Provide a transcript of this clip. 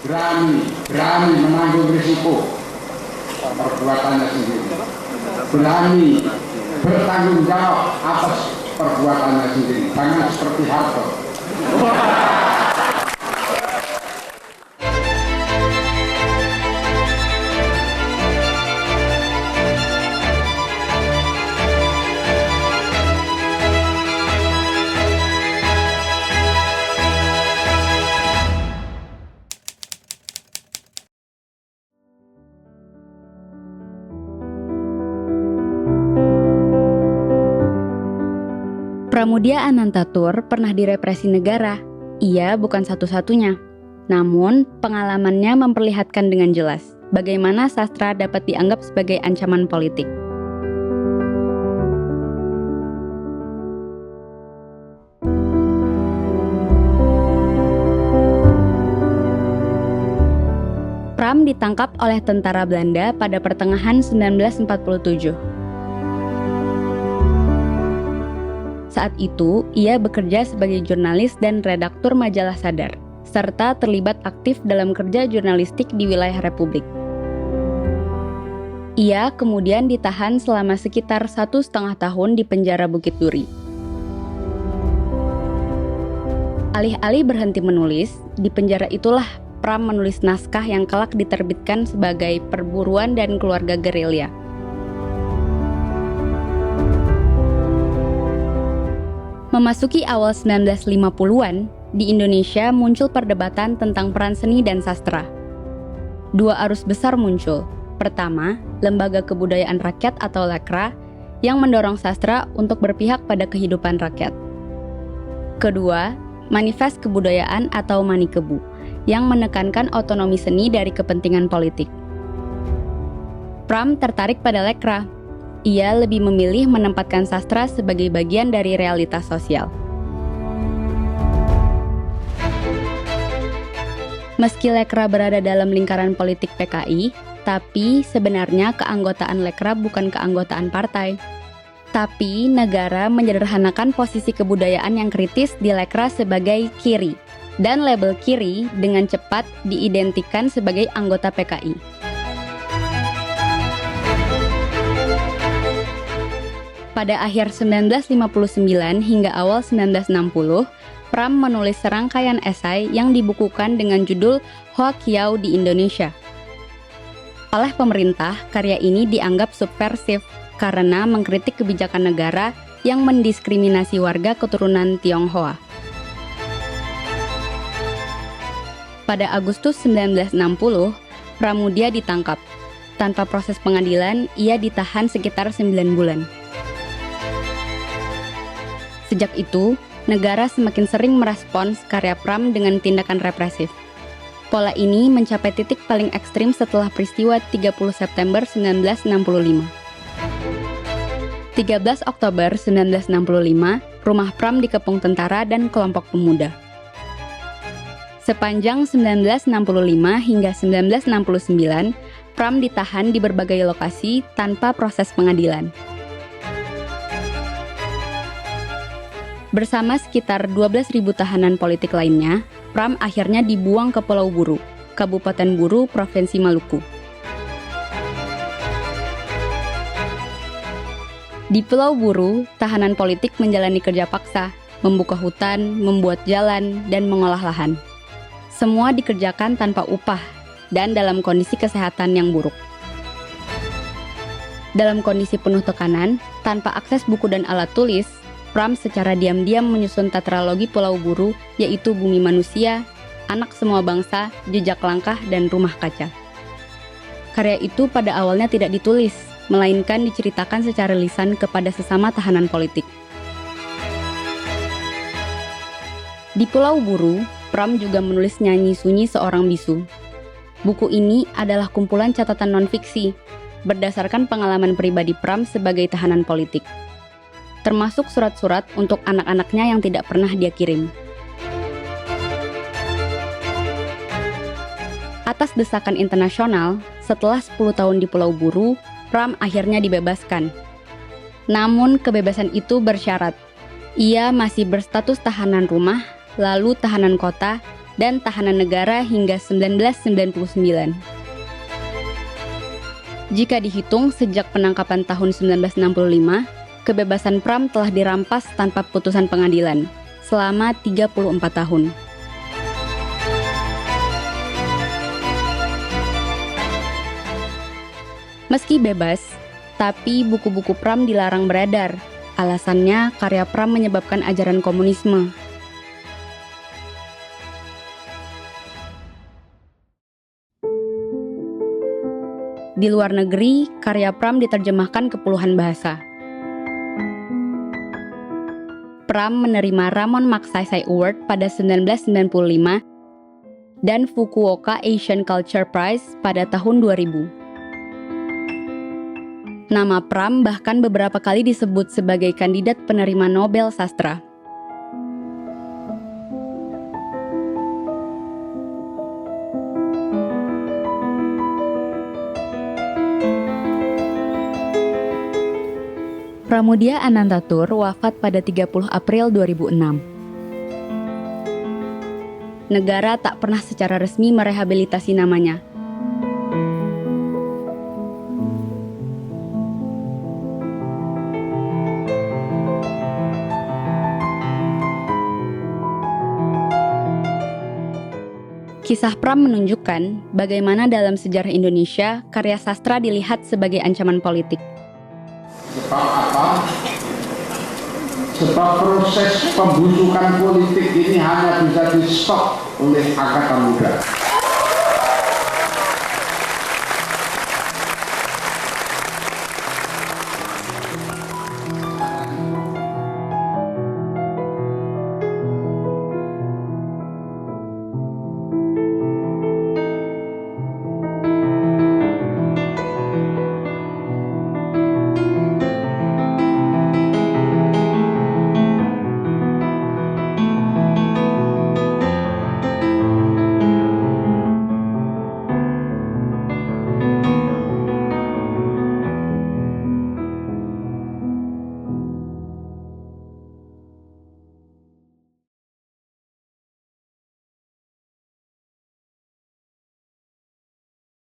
berani menanggung risiko perbuatannya sendiri, berani bertanggung jawab atas perbuatannya sendiri, jangan seperti Harto. Pramudia Anantatur pernah direpresi negara. Ia bukan satu-satunya. Namun, pengalamannya memperlihatkan dengan jelas bagaimana sastra dapat dianggap sebagai ancaman politik. Pram ditangkap oleh tentara Belanda pada pertengahan 1947. Saat itu, ia bekerja sebagai jurnalis dan redaktur majalah Sadar, serta terlibat aktif dalam kerja jurnalistik di wilayah Republik. Ia kemudian ditahan selama sekitar 1,5 tahun di penjara Bukit Duri. Alih-alih berhenti menulis, di penjara itulah Pram menulis naskah yang kelak diterbitkan sebagai Perburuan dan Keluarga Gerilya. Memasuki awal 1950-an, di Indonesia muncul perdebatan tentang peran seni dan sastra. Dua arus besar muncul. Pertama, Lembaga Kebudayaan Rakyat atau LEKRA yang mendorong sastra untuk berpihak pada kehidupan rakyat. Kedua, Manifest Kebudayaan atau Manikebu yang menekankan otonomi seni dari kepentingan politik. Pram tertarik pada LEKRA. Ia lebih memilih menempatkan sastra sebagai bagian dari realitas sosial. Meski LEKRA berada dalam lingkaran politik PKI, tapi sebenarnya keanggotaan LEKRA bukan keanggotaan partai. Tapi negara menyederhanakan posisi kebudayaan yang kritis di LEKRA sebagai kiri, dan label kiri dengan cepat diidentikan sebagai anggota PKI. Pada akhir 1959 hingga awal 1960, Pram menulis serangkaian esai yang dibukukan dengan judul Hoa Kiau di Indonesia. Oleh pemerintah, karya ini dianggap subversif karena mengkritik kebijakan negara yang mendiskriminasi warga keturunan Tionghoa. Pada Agustus 1960, Pramudia ditangkap. Tanpa proses pengadilan, ia ditahan sekitar 9 bulan. Sejak itu, negara semakin sering merespons karya Pram dengan tindakan represif. Pola ini mencapai titik paling ekstrim setelah peristiwa 30 September 1965. 13 Oktober 1965, rumah Pram dikepung tentara dan kelompok pemuda. Sepanjang 1965 hingga 1969, Pram ditahan di berbagai lokasi tanpa proses pengadilan. Bersama sekitar 12.000 tahanan politik lainnya, Pram akhirnya dibuang ke Pulau Buru, Kabupaten Buru, Provinsi Maluku. Di Pulau Buru, tahanan politik menjalani kerja paksa, membuka hutan, membuat jalan, dan mengolah lahan. Semua dikerjakan tanpa upah dan dalam kondisi kesehatan yang buruk. Dalam kondisi penuh tekanan, tanpa akses buku dan alat tulis, Pram secara diam-diam menyusun tetralogi Pulau Buru, yaitu Bumi Manusia, Anak Semua Bangsa, Jejak Langkah, dan Rumah Kaca. Karya itu pada awalnya tidak ditulis, melainkan diceritakan secara lisan kepada sesama tahanan politik. Di Pulau Buru, Pram juga menulis Nyanyi Sunyi Seorang Bisu. Buku ini adalah kumpulan catatan non-fiksi, berdasarkan pengalaman pribadi Pram sebagai tahanan politik, termasuk surat-surat untuk anak-anaknya yang tidak pernah dia kirim. Atas desakan internasional, setelah 10 tahun di Pulau Buru, Pram akhirnya dibebaskan. Namun kebebasan itu bersyarat. Ia masih berstatus tahanan rumah, lalu tahanan kota, dan tahanan negara hingga 1999. Jika dihitung sejak penangkapan tahun 1965, kebebasan Pram telah dirampas tanpa putusan pengadilan selama 34 tahun. Meski bebas, tapi buku-buku Pram dilarang beredar. Alasannya, karya Pram menyebabkan ajaran komunisme. Di luar negeri, karya Pram diterjemahkan ke puluhan bahasa. Pram menerima Ramon Magsaysay Award pada 1995 dan Fukuoka Asian Culture Prize pada tahun 2000. Nama Pram bahkan beberapa kali disebut sebagai kandidat penerima Nobel Sastra. Pramudia Anantatur wafat pada 30 April 2006. Negara tak pernah secara resmi merehabilitasi namanya. Kisah Pram menunjukkan bagaimana dalam sejarah Indonesia karya sastra dilihat sebagai ancaman politik. Sebab apa? Sebab proses pembusukan politik ini hanya bisa di-stop oleh Angkatan Muda.